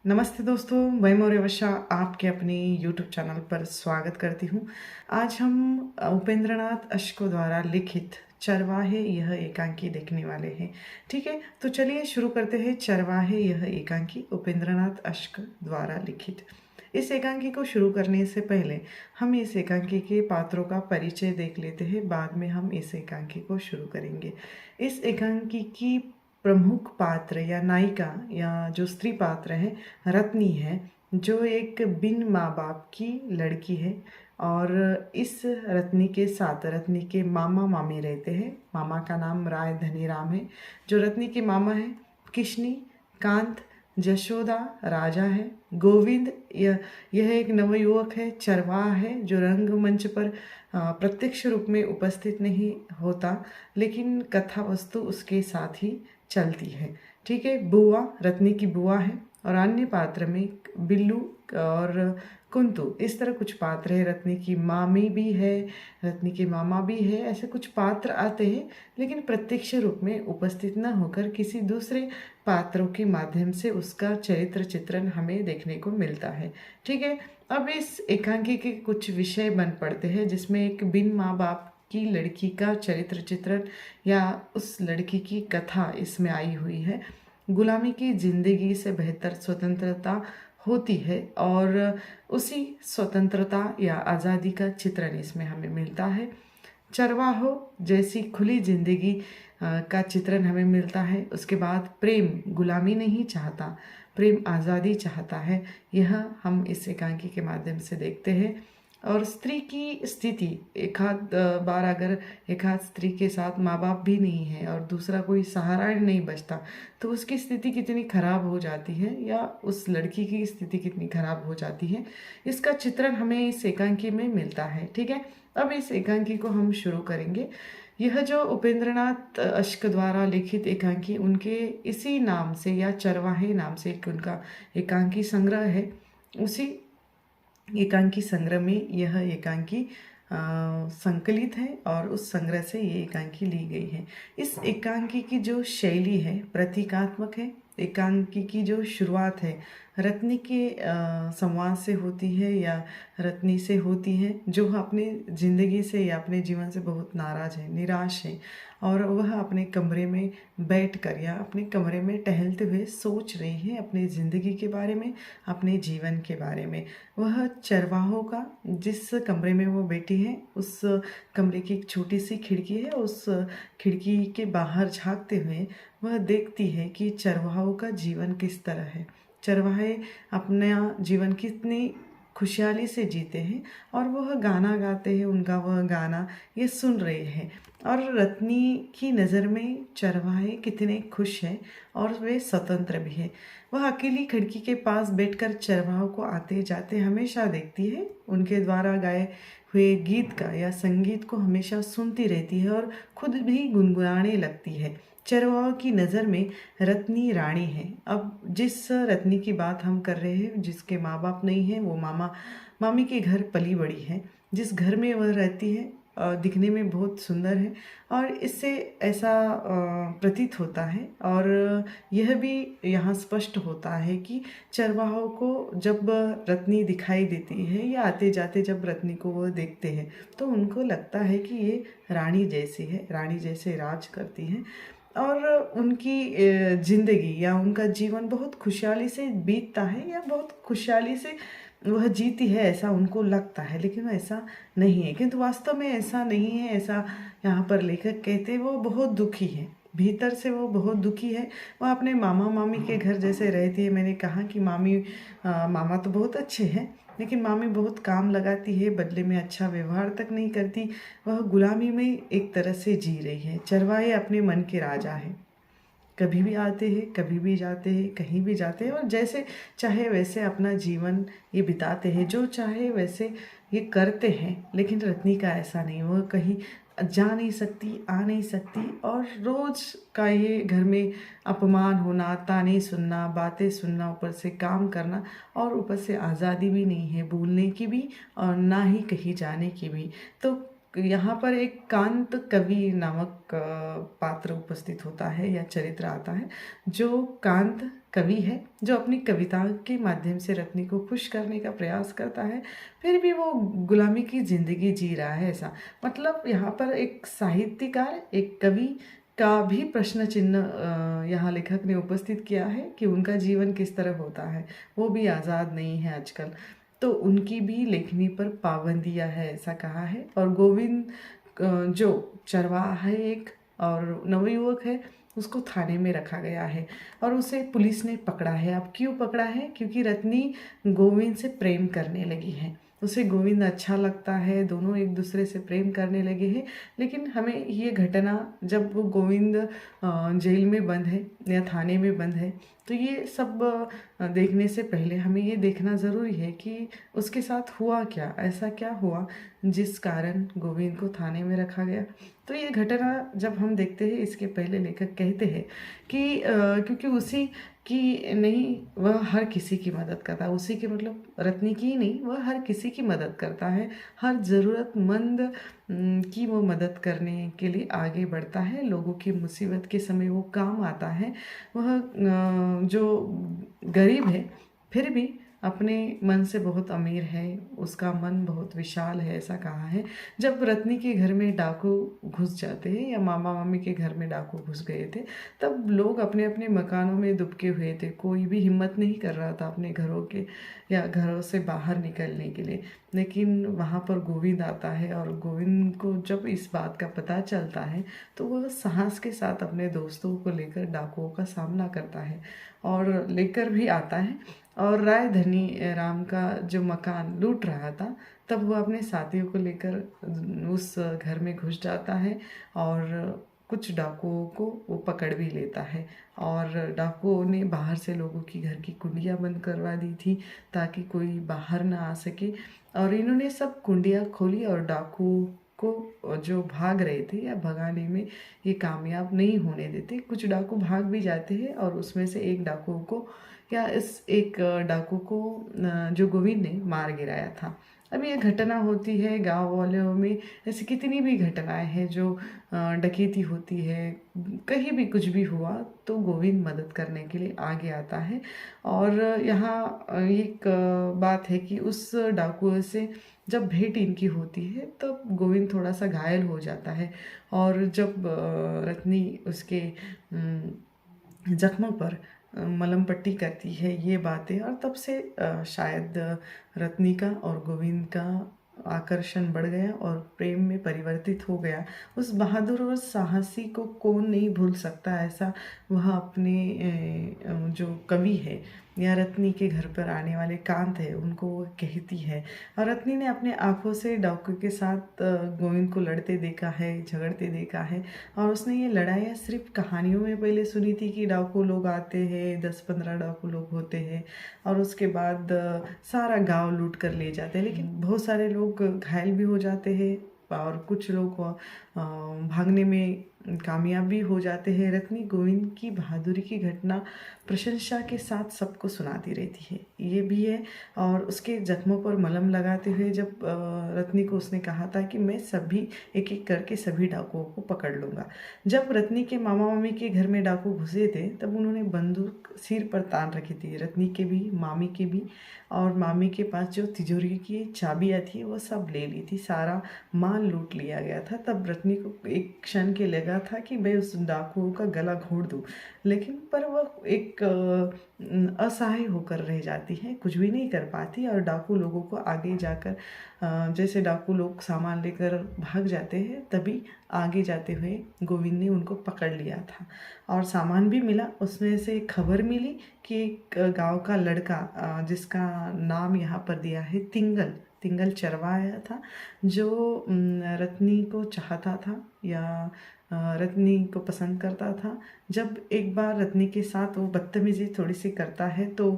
नमस्ते दोस्तों, मैं मौर्यवशा आपके अपने यूट्यूब चैनल पर स्वागत करती हूँ। आज हम उपेंद्रनाथ अश्को द्वारा लिखित चरवाहे यह एकांकी देखने वाले हैं। ठीक है, तो चलिए शुरू करते हैं। चरवाहे यह एकांकी उपेंद्रनाथ अश्क द्वारा लिखित। इस एकांकी को शुरू करने से पहले हम इस एकांकी के पात्रों का परिचय देख लेते हैं, बाद में हम इस एकांकी को शुरू करेंगे। इस एकांकी की प्रमुख पात्र या नायिका या जो स्त्री पात्र है रत्नी है, जो एक बिन माँ बाप की लड़की है। और इस रत्नी के साथ रत्नी के मामा मामी रहते हैं। मामा का नाम राय धनीराम है। जो रत्नी के मामा है किशनी, कांत, जशोदा राजा है, गोविंद यह एक नवयुवक है, चरवाहा है जो रंगमंच पर प्रत्यक्ष रूप में उपस्थित नहीं होता, लेकिन कथा वस्तु उसके साथ ही चलती है। ठीक है, बुआ रत्नी की बुआ है। और अन्य पात्र में बिल्लू और कुंतु, इस तरह कुछ पात्र है। रत्नी की मामी भी है, रत्नी के मामा भी है। ऐसे कुछ पात्र आते हैं, लेकिन प्रत्यक्ष रूप में उपस्थित न होकर किसी दूसरे पात्रों के माध्यम से उसका चरित्र चित्रण हमें देखने को मिलता है। ठीक है, अब इस एकांकी के कुछ विषय बन पड़ते हैं, जिसमें एक बिन माँ बाप की लड़की का चरित्र चित्रण या उस लड़की की कथा इसमें आई हुई है। गुलामी की जिंदगी से बेहतर स्वतंत्रता होती है और उसी स्वतंत्रता या आज़ादी का चित्रण इसमें हमें मिलता है। चरवाहों जैसी खुली जिंदगी का चित्रण हमें मिलता है। उसके बाद प्रेम गुलामी नहीं चाहता, प्रेम आज़ादी चाहता है। यह हम इस एकांकी के माध्यम से देखते हैं। और स्त्री की स्थिति, एक आध बार अगर एक आध स्त्री के साथ माँ बाप भी नहीं है और दूसरा कोई सहारा नहीं बचता, तो उसकी स्थिति कितनी खराब हो जाती है या उस लड़की की स्थिति कितनी खराब हो जाती है, इसका चित्रण हमें इस एकांकी में मिलता है। ठीक है, अब इस एकांकी को हम शुरू करेंगे। यह जो उपेंद्रनाथ अश्क द्वारा लिखित एकांकी, उनके इसी नाम से या चरवाहे नाम से एक उनका एकांकी संग्रह है। उसी एकांकी संग्रह में यह एकांकी संकलित है और उस संग्रह से ये एकांकी ली गई है। इस एकांकी की जो शैली है प्रतीकात्मक है। एकांकी की जो शुरुआत है रत्नी के संवाद से होती है या रत्नी से होती है, जो अपने ज़िंदगी से या अपने जीवन से बहुत नाराज़ है, निराश है, और वह अपने कमरे में बैठकर या अपने कमरे में टहलते हुए सोच रही है अपनी ज़िंदगी के बारे में, अपने जीवन के बारे में। वह चरवाहों का, जिस कमरे में वो बैठी है, उस कमरे की एक छोटी सी खिड़की है। उस खिड़की के बाहर झांकते हुए वह देखती है कि चरवाहों का जीवन किस तरह है, चरवाहे अपना जीवन कितनी खुशहाली से जीते हैं, और वह गाना गाते हैं। उनका वह गाना ये सुन रहे हैं, और रत्नी की नज़र में चरवाहे कितने खुश हैं और वे स्वतंत्र भी हैं। वह अकेली खिड़की के पास बैठकर चरवाहों को आते जाते हमेशा देखती है। उनके द्वारा गाए हुए गीत का या संगीत को हमेशा सुनती रहती है और खुद भी गुनगुनाने लगती है। चरवाहों की नज़र में रत्नी रानी है। अब जिस रत्नी की बात हम कर रहे हैं, जिसके माँ बाप नहीं हैं, वो मामा मामी के घर पली बड़ी है। जिस घर में वह रहती है दिखने में बहुत सुंदर है, और इससे ऐसा प्रतीत होता है। और यह भी यहाँ स्पष्ट होता है कि चरवाहों को जब रत्नी दिखाई देती है या आते जाते जब रत्नी को वो देखते हैं, तो उनको लगता है कि ये रानी जैसी है, रानी जैसे राज करती है, और उनकी ज़िंदगी या उनका जीवन बहुत खुशहाली से बीतता है या बहुत खुशहाली से वह जीती है, ऐसा उनको लगता है। लेकिन ऐसा नहीं है, किंतु वास्तव में ऐसा नहीं है। ऐसा यहाँ पर लेखक कहते हैं वो बहुत दुखी है, भीतर से वो बहुत दुखी है। वह अपने मामा मामी के घर जैसे रहती है। मैंने कहा कि मामा तो बहुत अच्छे हैं, लेकिन मामी बहुत काम लगाती है, बदले में अच्छा व्यवहार तक नहीं करती। वह गुलामी में एक तरह से जी रही है। चरवाहे अपने मन के राजा हैं, कभी भी आते हैं, कभी भी जाते हैं, कहीं भी जाते हैं, और जैसे चाहे वैसे अपना जीवन ये बिताते हैं, जो चाहे वैसे ये करते हैं। लेकिन रत्नी का ऐसा नहीं, वह कहीं जा नहीं सकती, आ नहीं सकती, और रोज़ का ये घर में अपमान होना, ताने सुनना, बातें सुनना, ऊपर से काम करना, और ऊपर से आज़ादी भी नहीं है बोलने की भी और ना ही कहीं जाने की भी। तो यहाँ पर एक कांत कवि नामक पात्र उपस्थित होता है या चरित्र आता है, जो कांत कवि है जो अपनी कविता के माध्यम से रत्नी को खुश करने का प्रयास करता है, फिर भी वो गुलामी की ज़िंदगी जी रहा है ऐसा। मतलब यहाँ पर एक साहित्यकार, एक कवि का भी प्रश्न चिन्ह यहाँ लेखक ने उपस्थित किया है कि उनका जीवन किस तरह होता है, वो भी आज़ाद नहीं है आजकल। तो उनकी भी लेखनी पर पाबंदियाँ है ऐसा कहा है। और गोविंद जो चरवाहा है एक और नवयुवक है, उसको थाने में रखा गया है और उसे पुलिस ने पकड़ा है। अब क्यों पकड़ा है? क्योंकि रत्नी गोविंद से प्रेम करने लगी है, उसे गोविंद अच्छा लगता है, दोनों एक दूसरे से प्रेम करने लगे हैं। लेकिन हमें ये घटना, जब वो गोविंद जेल में बंद है या थाने में बंद है, तो ये सब देखने से पहले हमें ये देखना ज़रूरी है कि उसके साथ हुआ क्या, ऐसा क्या हुआ जिस कारण गोविंद को थाने में रखा गया। तो ये घटना जब हम देखते हैं, इसके पहले लेखक कहते हैं कि क्योंकि उसी की नहीं, वह हर किसी की मदद करता है, उसी की मतलब रत्नी की ही नहीं, वह हर किसी की मदद करता है, हर ज़रूरतमंद की वो मदद करने के लिए आगे बढ़ता है, लोगों की मुसीबत के समय वो काम आता है। वह जो गरीब है फिर भी अपने मन से बहुत अमीर है, उसका मन बहुत विशाल है ऐसा कहा है। जब रत्नी के घर में डाकू घुस जाते हैं या मामा मामी के घर में डाकू घुस गए थे, तब लोग अपने अपने मकानों में दुबके हुए थे, कोई भी हिम्मत नहीं कर रहा था अपने घरों के या घरों से बाहर निकलने के लिए। लेकिन वहाँ पर गोविंद आता है और गोविंद को जब इस बात का पता चलता है तो वह साहस के साथ अपने दोस्तों को लेकर डाकुओं का सामना करता है और लेकर भी आता है। और राय धनी राम का जो मकान लूट रहा था, तब वो अपने साथियों को लेकर उस घर में घुस जाता है और कुछ डाकुओं को वो पकड़ भी लेता है। और डाकुओं ने बाहर से लोगों की घर की कुंडियाँ बंद करवा दी थी ताकि कोई बाहर ना आ सके, और इन्होंने सब कुंडियाँ खोली और डाकुओं को जो भाग रहे थे या भगाने में ये कामयाब नहीं होने देते। कुछ डाकू भाग भी जाते हैं और उसमें से एक डाकुओं को या इस एक डाकू को जो गोविंद ने मार गिराया था। अब ये घटना होती है गांव वालों में, ऐसी कितनी भी घटनाएं हैं जो डकैती होती है, कहीं भी कुछ भी हुआ तो गोविंद मदद करने के लिए आगे आता है। और यहाँ एक बात है कि उस डाकुओं से जब भेंट इनकी होती है तब गोविंद थोड़ा सा घायल हो जाता है, और जब रत्नी उसके जख्मों पर मलहम पट्टी करती है ये बातें, और तब से शायद रत्नी का और गोविंद का आकर्षण बढ़ गया और प्रेम में परिवर्तित हो गया। उस बहादुर और साहसी को कौन नहीं भूल सकता, ऐसा वह अपने जो कवि है या रत्नी के घर पर आने वाले कांत है उनको वो कहती है। और रत्नी ने अपने आँखों से डाकू के साथ गोविंद को लड़ते देखा है, झगड़ते देखा है, और उसने ये लड़ाइयाँ सिर्फ कहानियों में पहले सुनी थी कि डाकू लोग आते हैं, 10-15 डाकू लोग होते हैं और उसके बाद सारा गांव लूट कर ले जाते हैं, लेकिन बहुत सारे लोग घायल भी हो जाते हैं और कुछ लोग भागने में कामयाब भी हो जाते हैं। रत्नी गोविंद की बहादुरी की घटना प्रशंसा के साथ सबको सुनाती रहती है, ये भी है। और उसके जख्मों पर मलहम लगाते हुए जब रत्नी को उसने कहा था कि मैं सभी एक एक करके सभी डाकुओं को पकड़ लूँगा। जब रत्नी के मामा मामी के घर में डाकू घुसे थे तब उन्होंने बंदूक सिर पर तान रखी थी, रत्नी के भी मामी के भी, और मामी के पास जो तिजोरी की चाबियाँ थी वो सब ले ली थी, सारा माल लूट लिया गया था। तब रत्नी को एक क्षण के लगा था कि मैं उस डाकुओं का गला घोंट दूँ, लेकिन पर वह एक असहाय होकर रह जाती है, कुछ भी नहीं कर पाती। और डाकू लोगों को आगे जाकर जैसे डाकू लोग सामान लेकर भाग जाते हैं, तभी आगे जाते हुए गोविंद ने उनको पकड़ लिया था और सामान भी मिला। उसमें से एक खबर मिली कि एक गांव का लड़का जिसका नाम यहाँ पर दिया है तिंगल, तिंगल चरवाहा था, जो रत्नी को चाहता था या रत्नी को पसंद करता था। जब एक बार रत्नी के साथ वो बदतमीजी थोड़ी सी करता है तो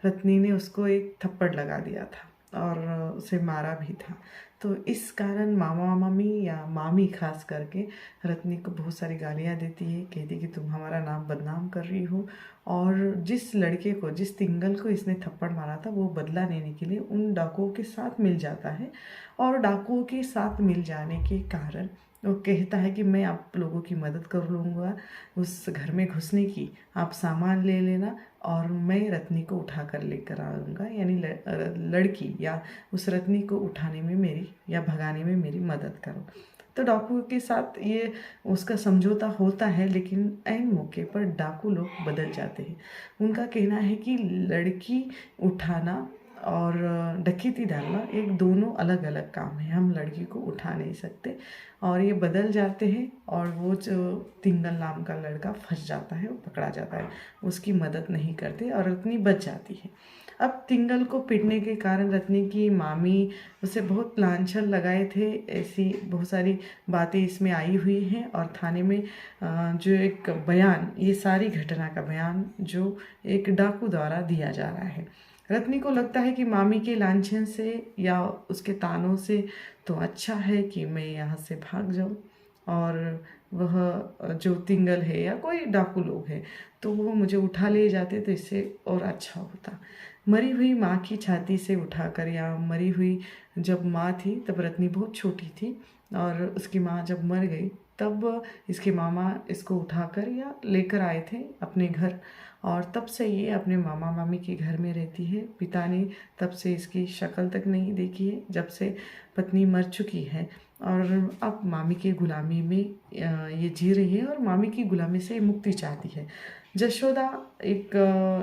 रत्नी ने उसको एक थप्पड़ लगा दिया था और उसे मारा भी था। तो इस कारण मामा मामी या मामी खास करके रत्नी को बहुत सारी गालियाँ देती है, कहती कि तुम हमारा नाम बदनाम कर रही हो। और जिस लड़के को, जिस तिंगल को इसने थप्पड़ मारा था, वो बदला लेने के लिए उन डाकुओं के साथ मिल जाता है, और डाकुओं के साथ मिल जाने के कारण वो कहता है कि मैं आप लोगों की मदद कर लूँगा उस घर में घुसने की, आप सामान ले लेना, और मैं रत्नी को उठा कर लेकर आऊँगा, यानी लड़की या उस रत्नी को उठाने में मेरी या भगाने में मेरी मदद करो। तो डाकू के साथ ये उसका समझौता होता है, लेकिन ऐन मौके पर डाकू लोग बदल जाते हैं। उनका कहना है कि लड़की उठाना और डकैती डालना एक दोनों अलग अलग काम है, हम लड़की को उठा नहीं सकते। और ये बदल जाते हैं और वो जो तिंगल नाम का लड़का फंस जाता है, वो पकड़ा जाता है, उसकी मदद नहीं करते और रत्नी बच जाती है। अब तिंगल को पीटने के कारण रत्नी की मामी उसे बहुत लांछन लगाए थे, ऐसी बहुत सारी बातें इसमें आई हुई हैं। और थाने में जो एक बयान, ये सारी घटना का बयान जो एक डाकू द्वारा दिया जा रहा है। रत्नी को लगता है कि मामी के लांछन से या उसके तानों से तो अच्छा है कि मैं यहाँ से भाग जाऊँ, और वह जो तिंगल है या कोई डाकू लोग हैं तो वो मुझे उठा ले जाते तो इससे और अच्छा होता। मरी हुई माँ की छाती से उठाकर, या मरी हुई जब माँ थी तब रत्नी बहुत छोटी थी, और उसकी माँ जब मर गई तब इसके मामा इसको उठाकर या लेकर आए थे अपने घर, और तब से ये अपने मामा मामी के घर में रहती है। पिता ने तब से इसकी शक्ल तक नहीं देखी है, जब से पत्नी मर चुकी है, और अब मामी की गुलामी में ये जी रही है और मामी की गुलामी से मुक्ति चाहती है। जशोदा एक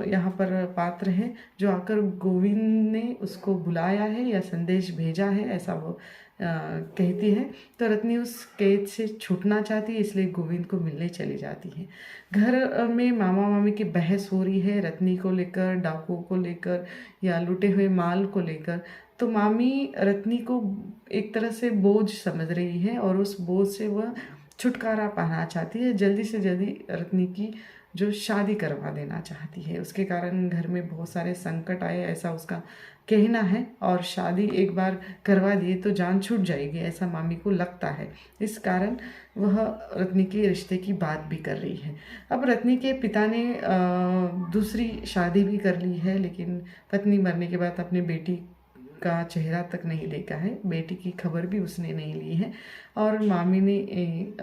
यहाँ पर पात्र है जो आकर गोविंद ने उसको बुलाया है या संदेश भेजा है, ऐसा वो कहती है। तो रत्नी उस कैद से छूटना चाहती है, इसलिए गोविंद को मिलने चली जाती है। घर में मामा मामी की बहस हो रही है, रत्नी को लेकर, डाकुओं को लेकर या लूटे हुए माल को लेकर। तो मामी रत्नी को एक तरह से बोझ समझ रही है और उस बोझ से वह छुटकारा पाना चाहती है। जल्दी से जल्दी रत्नी की जो शादी करवा देना चाहती है, उसके कारण घर में बहुत सारे संकट आए, ऐसा उसका कहना है। और शादी एक बार करवा दिए तो जान छूट जाएगी, ऐसा मामी को लगता है। इस कारण वह रत्नी के रिश्ते की बात भी कर रही है। अब रत्नी के पिता ने दूसरी शादी भी कर ली है, लेकिन पत्नी मरने के बाद अपनी बेटी का चेहरा तक नहीं देखा है, बेटी की खबर भी उसने नहीं ली है। और मामी ने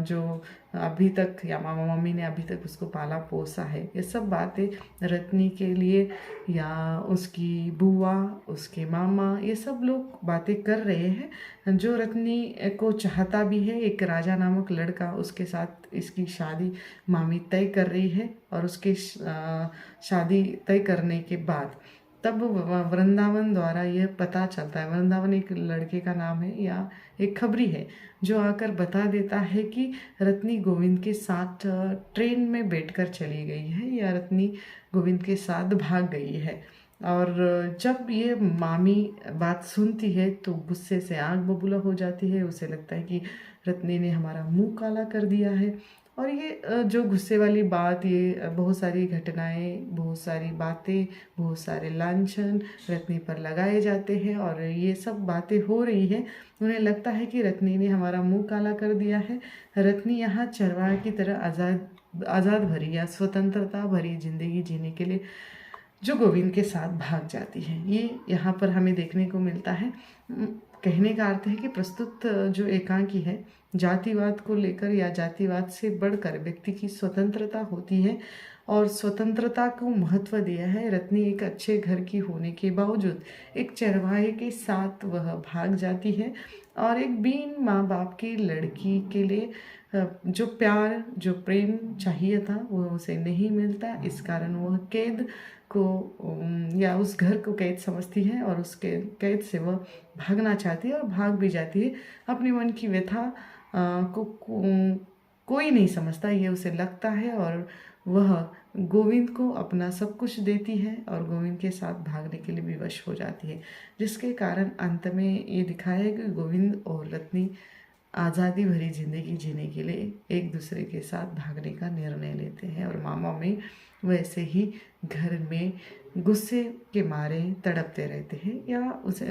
जो अभी तक, या मामा मामी ने अभी तक उसको पाला पोसा है। ये सब बातें रत्नी के लिए या उसकी बुआ, उसके मामा, ये सब लोग बातें कर रहे हैं। जो रत्नी को चाहता भी है, एक राजा नामक लड़का, उसके साथ इसकी शादी मामी तय कर रही है। और उसके शादी तय करने के बाद तब वृंदावन द्वारा यह पता चलता है, वृंदावन एक लड़के का नाम है या एक खबरी है, जो आकर बता देता है कि रत्नी गोविंद के साथ ट्रेन में बैठकर चली गई है, या रत्नी गोविंद के साथ भाग गई है। और जब ये मामी बात सुनती है तो गुस्से से आग बबूला हो जाती है। उसे लगता है कि रत्नी ने हमारा मुंह काला कर दिया है। और ये जो गुस्से वाली बात, ये बहुत सारी घटनाएं, बहुत सारी बातें, बहुत सारे लांछन रत्नी पर लगाए जाते हैं, और ये सब बातें हो रही है। उन्हें लगता है कि रत्नी ने हमारा मुंह काला कर दिया है। रत्नी यहाँ चरवाहे की तरह आज़ाद भरी या स्वतंत्रता भरी जिंदगी जीने के लिए जो गोविंद के साथ भाग जाती है, ये यहाँ पर हमें देखने को मिलता है। कहने का अर्थ है कि प्रस्तुत जो एकांकी है, जातिवाद को लेकर या जातिवाद से बढ़कर व्यक्ति की स्वतंत्रता होती है, और स्वतंत्रता को महत्व दिया है। रत्नी एक अच्छे घर की होने के बावजूद एक चरवाहे के साथ वह भाग जाती है, और एक बीन माँ बाप की लड़की के लिए जो प्यार, जो प्रेम चाहिए था, वो उसे नहीं मिलता। इस कारण वह कैद को या उस घर को कैद समझती है, और उस कैद से वह भागना चाहती है और भाग भी जाती है। अपने मन की व्यथा कोई नहीं समझता, ये उसे लगता है, और वह गोविंद को अपना सब कुछ देती है और गोविंद के साथ भागने के लिए विवश हो जाती है। जिसके कारण अंत में ये दिखाया है कि गोविंद और रत्नी आज़ादी भरी जिंदगी जीने के लिए एक दूसरे के साथ भागने का निर्णय लेते हैं। और मामा में वैसे ही घर में गुस्से के मारे तड़पते रहते हैं, या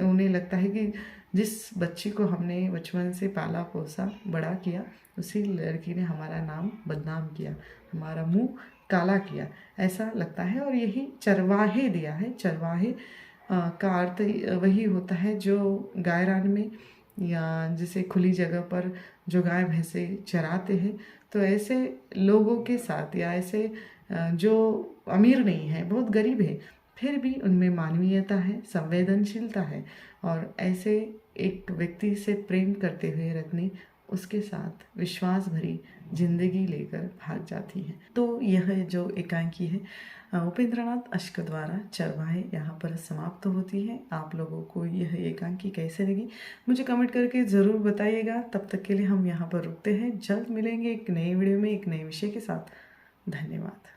उन्हें लगता है कि जिस बच्ची को हमने बचपन से पाला पोसा बड़ा किया, उसी लड़की ने हमारा नाम बदनाम किया, हमारा मुंह काला किया, ऐसा लगता है। और यही चरवाहे दिया है। चरवाहे का अर्थ वही होता है जो गायरान में या जिसे खुली जगह पर जो गाय भैंसे चराते हैं। तो ऐसे लोगों के साथ या ऐसे जो अमीर नहीं है, बहुत गरीब है, फिर भी उनमें मानवीयता है, संवेदनशीलता है। और ऐसे एक व्यक्ति से प्रेम करते हुए रत्नी उसके साथ विश्वास भरी जिंदगी लेकर भाग जाती है। तो यह जो एकांकी है उपेंद्रनाथ अश्क द्वारा चरवाहे यहाँ पर समाप्त होती है। आप लोगों को यह एकांकी कैसे लगी मुझे कमेंट करके ज़रूर बताइएगा। तब तक के लिए हम यहाँ पर रुकते हैं, जल्द मिलेंगे एक नए वीडियो में एक नए विषय के साथ। धन्यवाद।